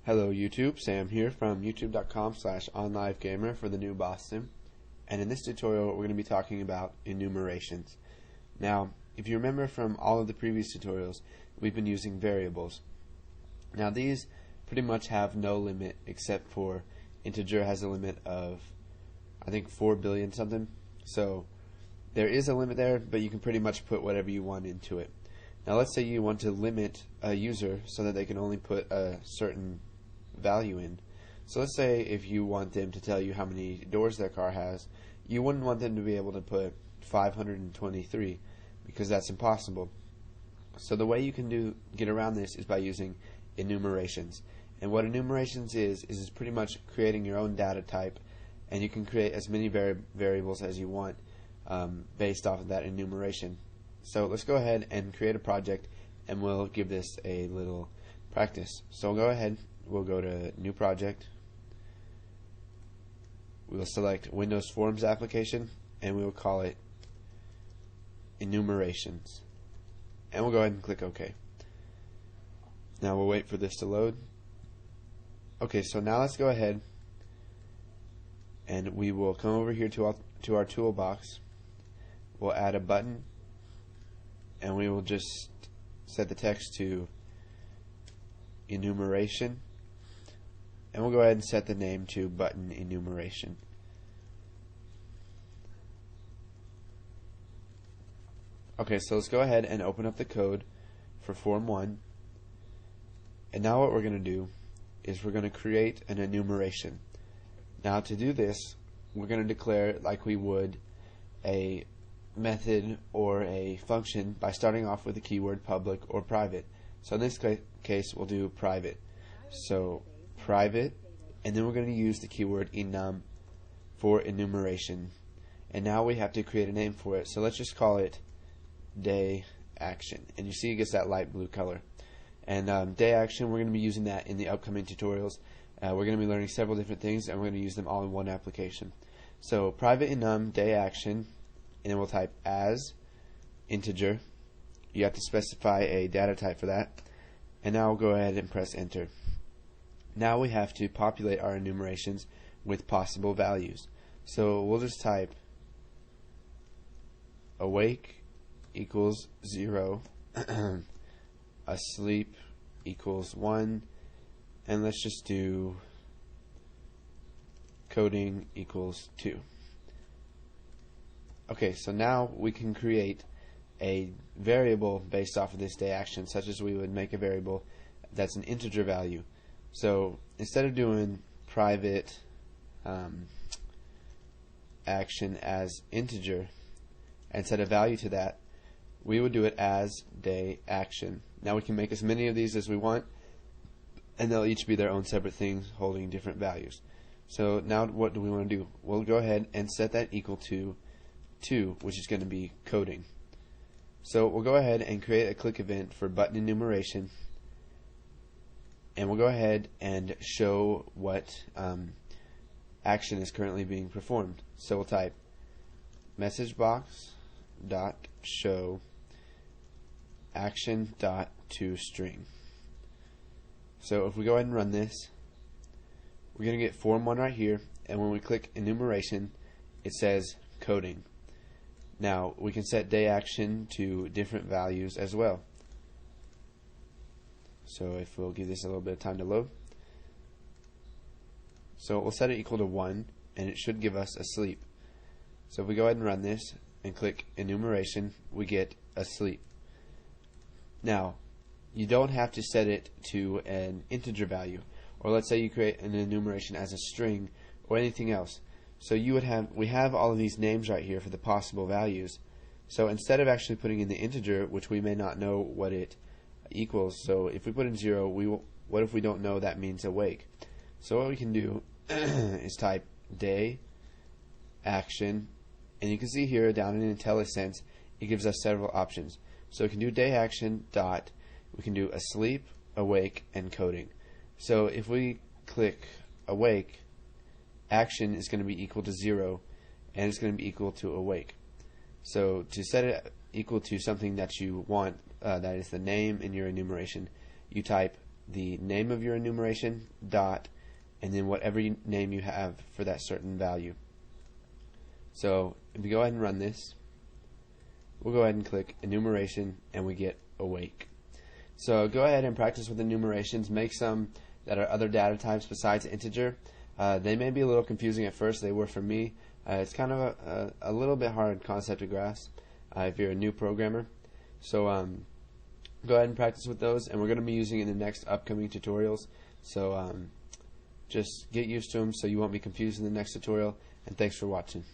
Hello YouTube, Sam here from youtube.com/onlivegamer for the new Boston, and in this tutorial we're going to be talking about enumerations. Now, if you remember from all of the previous tutorials, we've been using variables. Now these pretty much have no limit except for integer has a limit of I think 4 billion something, so there is a limit there, but you can pretty much put whatever you want into it. Now let's say you want to limit a user so that they can only put a certain value in. So let's say if you want them to tell you how many doors their car has, you wouldn't want them to be able to put 523 because that's impossible. So the way you can get around this is by using enumerations. And what enumerations is pretty much creating your own data type, and you can create as many variables as you want based off of that enumeration. So let's go ahead and create a project, and we'll give this a little practice. So we'll go ahead, we'll go to New Project, we'll select Windows Forms Application, and we will call it Enumerations. And we'll go ahead and click OK. Now we'll wait for this to load. Okay, so now let's go ahead and we will come over here to our toolbox. We'll add a button, and we will just set the text to enumeration, and we'll go ahead and set the name to button enumeration. Okay, so let's go ahead and open up the code for Form 1, and now what we're going to do is we're going to create an enumeration. Now to do this, we're going to declare like we would a method or a function by starting off with the keyword public or private. So in this case we'll do private. So private, and then we're going to use the keyword enum for enumeration. And now we have to create a name for it. So let's just call it day action. And you see it gets that light blue color. And day action, we're going to be using that in the upcoming tutorials. We're going to be learning several different things, and we're going to use them all in one application. So private enum day action, and then we'll type as integer. You have to specify a data type for that, and now we'll go ahead and press enter. Now we have to populate our enumerations with possible values. So we'll just type awake equals 0, asleep equals 1, and let's just do coding equals 2. Okay, so now we can create a variable based off of this day action, such as we would make a variable that's an integer value. So instead of doing private action as integer and set a value to that, we would do it as day action. Now we can make as many of these as we want, and they'll each be their own separate things holding different values. So now what do we want to do? We'll go ahead and set that equal to 2, which is going to be coding. So we'll go ahead and create a click event for button enumeration, and we'll go ahead and show what action is currently being performed. So we'll type messagebox.show action.toString. So if we go ahead and run this, we're going to get Form 1 right here, and when we click enumeration, it says coding. Now we can set day action to different values as well. So if we'll give this a little bit of time to load. So we'll set it equal to 1, and it should give us asleep. So if we go ahead and run this and click enumeration, we get asleep. Now you don't have to set it to an integer value, or let's say you create an enumeration as a string or anything else. So we have all of these names right here for the possible values. So instead of actually putting in the integer, which we may not know what it equals, so if we put in 0, what if we don't know that means awake? So what we can do is type day action, and you can see here down in IntelliSense it gives us several options. So we can do day action dot, we can do asleep, awake, and coding. So if we click awake, action is going to be equal to 0, and it's going to be equal to awake. So to set it equal to something that you want, that is the name in your enumeration, you type the name of your enumeration, dot, and then whatever name you have for that certain value. So if we go ahead and run this, we'll go ahead and click enumeration and we get awake. So go ahead and practice with enumerations. Make some that are other data types besides integer. They may be a little confusing at first. They were for me. It's kind of a little bit hard concept to grasp if you're a new programmer. So go ahead and practice with those, and we're going to be using it in the next upcoming tutorials. So just get used to them so you won't be confused in the next tutorial, and thanks for watching.